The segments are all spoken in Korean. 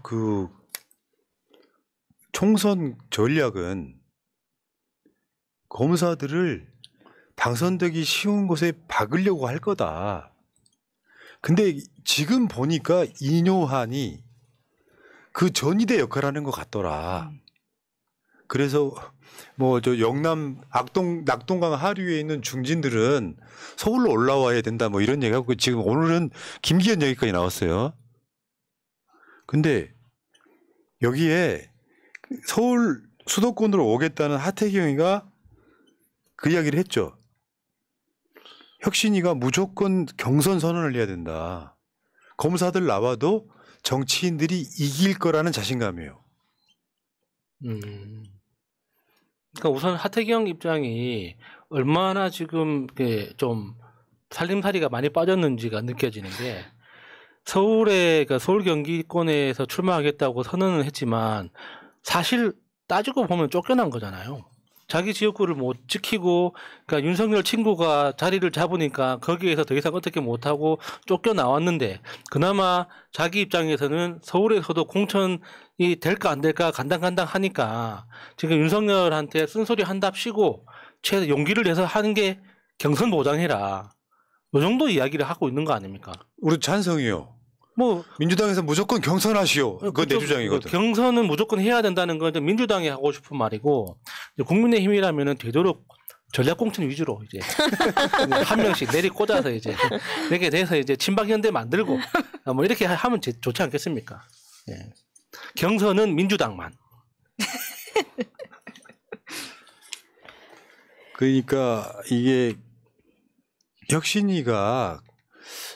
그 총선 전략은 검사들을 당선되기 쉬운 곳에 박으려고 할 거다. 근데 지금 보니까 이뇨한이 그 전위대 역할을 하는 것 같더라. 그래서 뭐 저 영남 낙동강 하류에 있는 중진들은 서울로 올라와야 된다 뭐 이런 얘기하고 지금 오늘은 김기현 얘기까지 나왔어요. 근데 여기에 서울 수도권으로 오겠다는 하태경이가 그 이야기를 했죠. 혁신이가 무조건 경선 선언을 해야 된다. 검사들 나와도 정치인들이 이길 거라는 자신감이에요. 그러니까 우선 하태경 입장이 얼마나 지금 좀 살림살이가 많이 빠졌는지가 느껴지는 게 서울에 그러니까 서울 경기권에서 출마하겠다고 선언은 했지만 사실 따지고 보면 쫓겨난 거잖아요. 자기 지역구를 못 지키고 그러니까 윤석열 친구가 자리를 잡으니까 거기에서 더 이상 어떻게 못하고 쫓겨나왔는데 그나마 자기 입장에서는 서울에서도 공천이 될까 안 될까 간당간당 하니까 지금 윤석열한테 쓴소리 한답시고 최소 용기를 내서 하는 게 경선 보장해라. 이 정도 이야기를 하고 있는 거 아닙니까? 우리 찬성이요. 뭐 민주당에서 무조건 경선하시오. 그거 내 주장이거든. 경선은 무조건 해야 된다는 건 민주당이 하고 싶은 말이고 국민의힘이라면은 되도록 전략공천 위주로 이제 한 명씩 내리 꽂아서 이제 이렇게 돼서 이제 친박연대 만들고 뭐 이렇게 하면 좋지 않겠습니까? 예. 경선은 민주당만. 그러니까 이게 혁신이가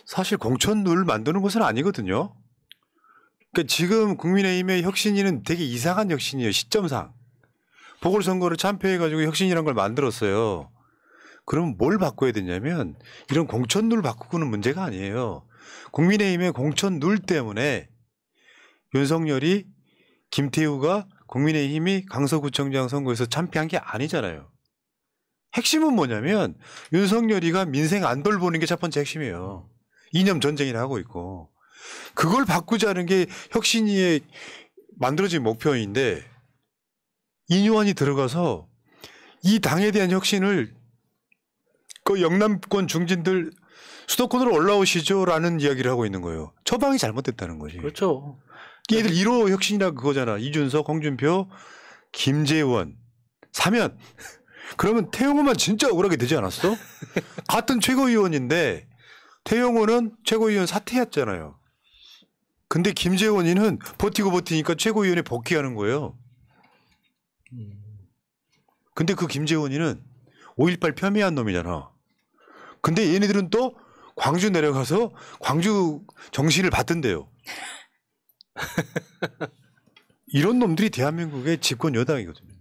사실 공천룰 만드는 것은 아니거든요. 그러니까 지금 국민의힘의 혁신이는 되게 이상한 혁신이에요. 시점상. 보궐선거를 참패해가지고 혁신이라는 걸 만들었어요. 그럼 뭘 바꿔야 되냐면 이런 공천룰 바꾸는 문제가 아니에요. 국민의힘의 공천룰 때문에 윤석열이 김태우가 국민의힘이 강서구청장 선거에서 참패한 게 아니잖아요. 핵심은 뭐냐면 윤석열이가 민생 안 돌보는 게 첫 번째 핵심이에요. 이념 전쟁이나 하고 있고 그걸 바꾸자는 게 혁신이의 만들어진 목표인데 이뇨한이 들어가서 이 당에 대한 혁신을 그 영남권 중진들 수도권으로 올라오시죠라는 이야기를 하고 있는 거예요. 처방이 잘못됐다는 거지. 그렇죠. 얘들 1호 혁신이라 그거잖아. 이준석, 홍준표, 김재원 사면 그러면 태영호만 진짜 억울하게 되지 않았어? 같은 최고위원인데 태영호는 최고위원 사퇴했잖아요. 근데 김재원이는 버티니까 최고위원에 복귀하는 거예요. 근데 그 김재원이는 5.18 폄훼한 놈이잖아. 근데 얘네들은 또 광주 내려가서 광주 정신을 받던데요. 이런 놈들이 대한민국의 집권 여당이거든요.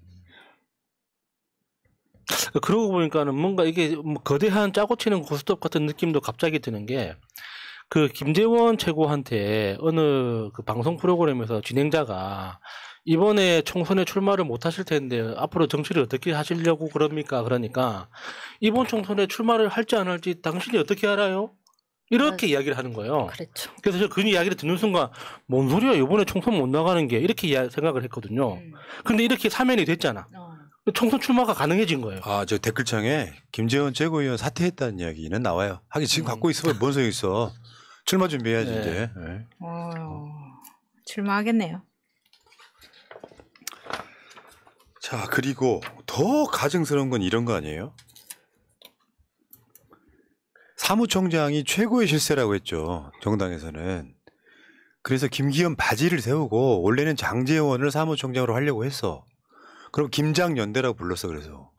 그러고 보니까는 뭔가 이게 거대한 짜고 치는 고스톱 같은 느낌도 갑자기 드는 게 그 김재원 최고한테 어느 그 방송 프로그램에서 진행자가 이번에 총선에 출마를 못 하실 텐데 앞으로 정치를 어떻게 하시려고 그럽니까? 그러니까 이번 총선에 출마를 할지 안 할지 당신이 어떻게 알아요? 이렇게 이야기를 하는 거예요. 그렇죠. 그래서 저 그 이야기를 듣는 순간 뭔 소리야 이번에 총선 못 나가는 게 이렇게 생각을 했거든요. 근데 이렇게 사면이 됐잖아. 총선 출마가 가능해진 거예요. 아, 저 댓글창에 김재원 최고위원 사퇴했다는 이야기는 나와요. 하긴 지금 갖고 있으면 뭔 소용 있어. 출마 준비해야지 이제. 네. 출마하겠네요. 자, 그리고 더 가증스러운 건 이런 거 아니에요? 사무총장이 최고의 실세라고 했죠. 정당에서는. 그래서 김기현 바지를 세우고 원래는 장제원을 사무총장으로 하려고 했어. 그럼 김장연대라고 불렀어. 그래서.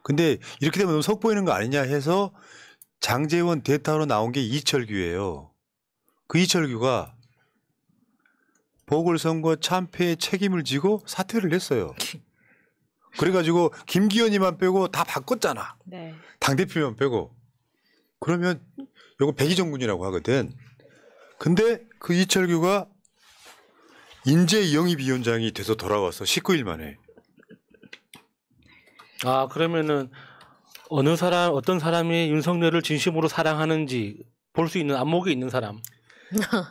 근데 이렇게 되면 너무 속보이는 거 아니냐 해서 장제원 대타로 나온 게 이철규예요. 그 이철규가 보궐선거 참패의 책임을 지고 사퇴를 했어요. 그래가지고 김기현이만 빼고 다 바꿨잖아. 네. 당대표만 빼고. 그러면 요거 백의정군이라고 하거든. 근데 그 이철규가 인재영입위원장이 돼서 돌아와서 19일 만에. 아, 그러면은 어떤 사람이 윤석열을 진심으로 사랑하는지 볼 수 있는 안목이 있는 사람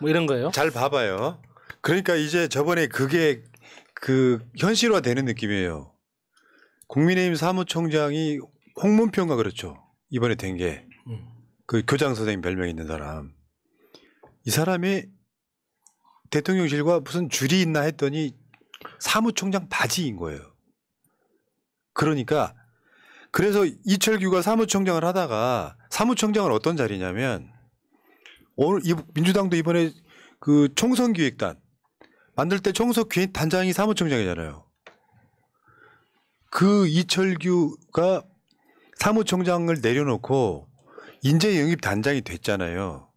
뭐 이런 거예요? 잘 봐봐요. 그러니까 이제 저번에 그게 그 현실화되는 느낌이에요. 국민의힘 사무총장이 홍문표인가 그렇죠. 이번에 된 게 그 교장 선생님 별명 있는 사람. 이 사람이 대통령실과 무슨 줄이 있나 했더니 사무총장 바지인 거예요. 그러니까 그래서 이철규가 사무총장을 하다가 사무총장은 어떤 자리냐면 오늘 민주당도 이번에 그 총선기획단 만들 때 총선기획단장이 사무총장이잖아요. 그 이철규가 사무총장을 내려놓고 인재영입단장이 됐잖아요.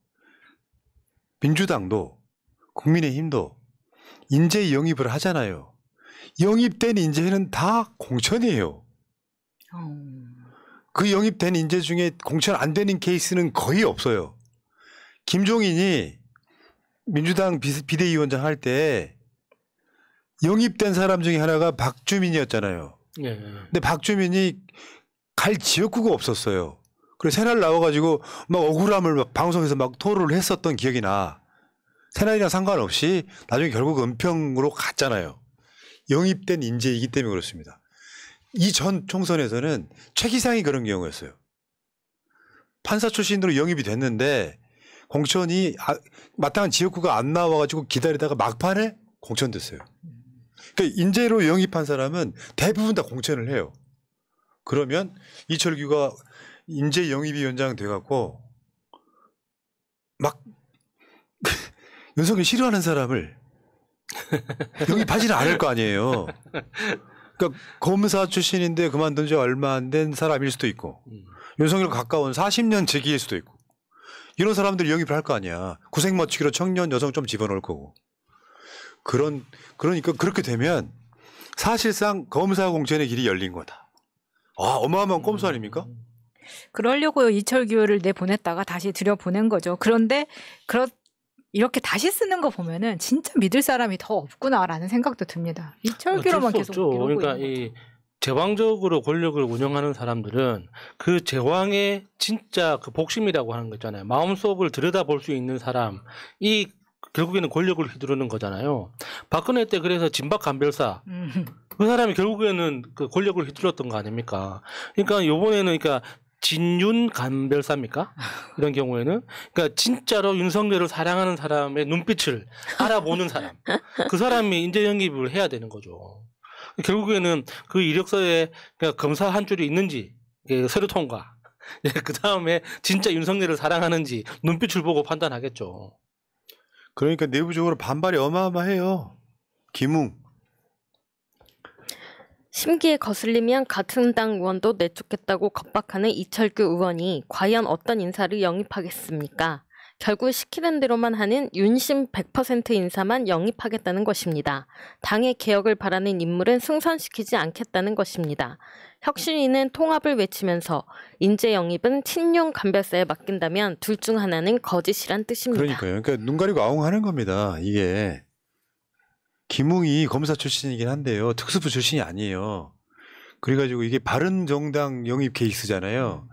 민주당도 국민의힘도 인재영입을 하잖아요. 영입된 인재는 다 공천이에요. 그 영입된 인재 중에 공천 안 되는 케이스는 거의 없어요. 김종인이 민주당 비대위원장 할 때 영입된 사람 중에 하나가 박주민이었잖아요. 예. 근데 박주민이 갈 지역구가 없었어요. 그래서 새날 나와가지고 막 억울함을 막 방송에서 막 토로를 했었던 기억이 나. 새날이랑 상관없이 나중에 결국 은평으로 갔잖아요. 영입된 인재이기 때문에 그렇습니다. 이 전 총선에서는 최기상이 그런 경우였어요. 판사 출신으로 영입이 됐는데 공천이 마땅한 지역구가 안 나와가지고 기다리다가 막판에 공천됐어요. 그러니까 인재로 영입한 사람은 대부분 다 공천을 해요. 그러면 이철규가 인재 영입위원장 돼갖고 막 윤석열 싫어하는 사람을 영입하지는 않을 거 아니에요. 그러니까 검사 출신인데 그만둔 지 얼마 안 된 사람일 수도 있고 윤석열 가까운 40년 제기일 수도 있고 이런 사람들 영입을 할 거 아니야. 구색 맞추기로 청년 여성 좀 집어넣을 거고. 그러니까 그렇게 되면 사실상 검사 공천의 길이 열린 거다. 어마어마한 꼼수 아닙니까? 그러려고 이철규를 내보냈다가 다시 들여보낸 거죠. 그런데 이렇게 다시 쓰는 거 보면은 진짜 믿을 사람이 더 없구나라는 생각도 듭니다. 이철규로만 계속 이러고 그러니까 있는 이 제왕적으로 권력을 운영하는 사람들은 그 제왕의 진짜 그 복심이라고 하는 거 있잖아요. 마음속을 들여다볼 수 있는 사람이 결국에는 권력을 휘두르는 거잖아요. 박근혜 때 그래서 진박 간별사 그 사람이 결국에는 그 권력을 휘둘렀던 거 아닙니까? 그러니까 이번에는 그러니까 진윤 간별사입니까? 이런 경우에는 그러니까 진짜로 윤석열을 사랑하는 사람의 눈빛을 알아보는 사람, 그 사람이 인재 영입을 해야 되는 거죠. 결국에는 그 이력서에 그러니까 검사 한 줄이 있는지 서류 통과, 그 다음에 진짜 윤석열을 사랑하는지 눈빛을 보고 판단하겠죠. 그러니까 내부적으로 반발이 어마어마해요. 김웅. 심기에 거슬리면 같은 당 의원도 내쫓겠다고 겁박하는 이철규 의원이 과연 어떤 인사를 영입하겠습니까? 결국 시키는 대로만 하는 윤심 100% 인사만 영입하겠다는 것입니다. 당의 개혁을 바라는 인물은 승선시키지 않겠다는 것입니다. 혁신위는 통합을 외치면서 인재 영입은 친윤 간별사에 맡긴다면 둘 중 하나는 거짓이란 뜻입니다. 그러니까요. 그러니까 눈 가리고 아웅하는 겁니다. 이게. 김웅이 검사 출신이긴 한데요. 특수부 출신이 아니에요. 그래가지고 이게 바른정당 영입 케이스잖아요.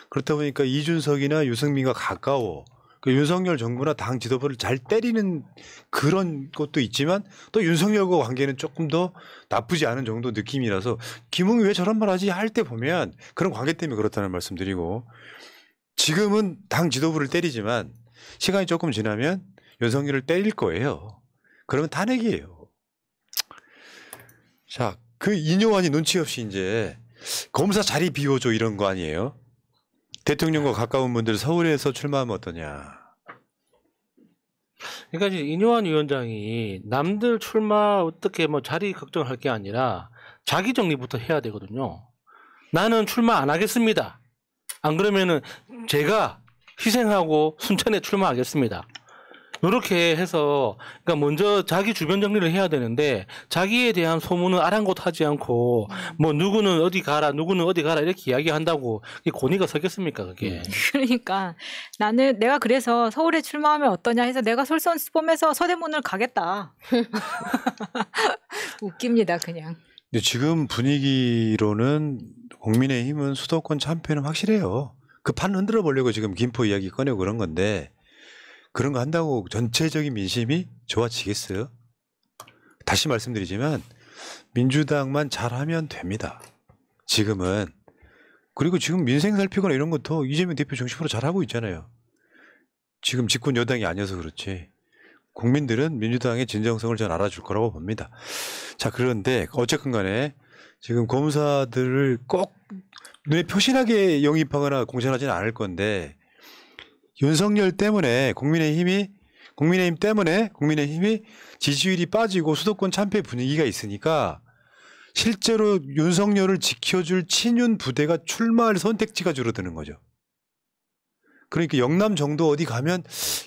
그렇다 보니까 이준석이나 유승민과 가까워. 그 윤석열 정부나 당 지도부를 잘 때리는 그런 것도 있지만 또 윤석열과 관계는 조금 더 나쁘지 않은 정도 느낌이라서 김웅이 왜 저런 말 하지 할 때 보면 그런 관계 때문에 그렇다는 말씀드리고 지금은 당 지도부를 때리지만 시간이 조금 지나면 윤석열을 때릴 거예요. 그러면 탄핵이에요. 자, 그 인요한이 눈치 없이 이제 검사 자리 비워줘 이런 거 아니에요? 대통령과 가까운 분들 서울에서 출마하면 어떠냐. 그러니까 이제 인요한 위원장이 남들 출마 어떻게 뭐 자리 걱정할 게 아니라 자기 정리부터 해야 되거든요. 나는 출마 안 하겠습니다. 안 그러면은 제가 희생하고 순천에 출마하겠습니다. 이렇게 해서 그러니까 먼저 자기 주변 정리를 해야 되는데 자기에 대한 소문은 아랑곳하지 않고 뭐 누구는 어디 가라 누구는 어디 가라 이렇게 이야기한다고 그게 권위가 서겠습니까 그게. 그러니까 내가 그래서 서울에 출마하면 어떠냐 해서 내가 솔선수범해서 서대문을 가겠다. 웃깁니다 그냥. 근데 지금 분위기로는 국민의힘은 수도권 참패는 확실해요. 그 판 흔들어 보려고 지금 김포 이야기 꺼내고 그런 건데 그런 거 한다고 전체적인 민심이 좋아지겠어요? 다시 말씀드리지만 민주당만 잘하면 됩니다. 지금은. 그리고 지금 민생 살피거나 이런 것도 이재명 대표 정식으로 잘하고 있잖아요. 지금 집권 여당이 아니어서 그렇지. 국민들은 민주당의 진정성을 전 알아줄 거라고 봅니다. 자, 그런데 어쨌든 간에 지금 검사들을 꼭 눈에 표신하게 영입하거나 공천하지는 않을 건데 윤석열 때문에 국민의힘 때문에 국민의힘이 지지율이 빠지고 수도권 참패 분위기가 있으니까 실제로 윤석열을 지켜줄 친윤 부대가 출마할 선택지가 줄어드는 거죠. 그러니까 영남 정도 어디 가면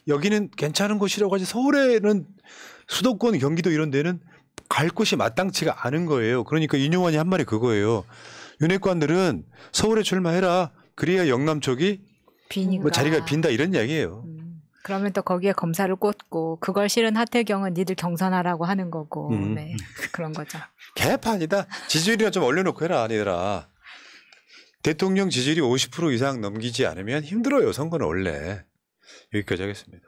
여기는 괜찮은 곳이라고 하지 서울에는 수도권 경기도 이런 데는 갈 곳이 마땅치가 않은 거예요. 그러니까 인용환이 한 말이 그거예요. 윤핵관들은 서울에 출마해라. 그래야 영남 쪽이 비니까. 뭐 자리가 빈다 이런 이야기예요. 그러면 또 거기에 검사를 꽂고 그걸 싫은 하태경은 니들 경선하라고 하는 거고 네. 그런 거죠. 개판이다. 지지율이나 좀 올려놓고 해라 아니더라. 대통령 지지율이 50% 이상 넘기지 않으면 힘들어요. 선거는 원래. 여기까지 하겠습니다.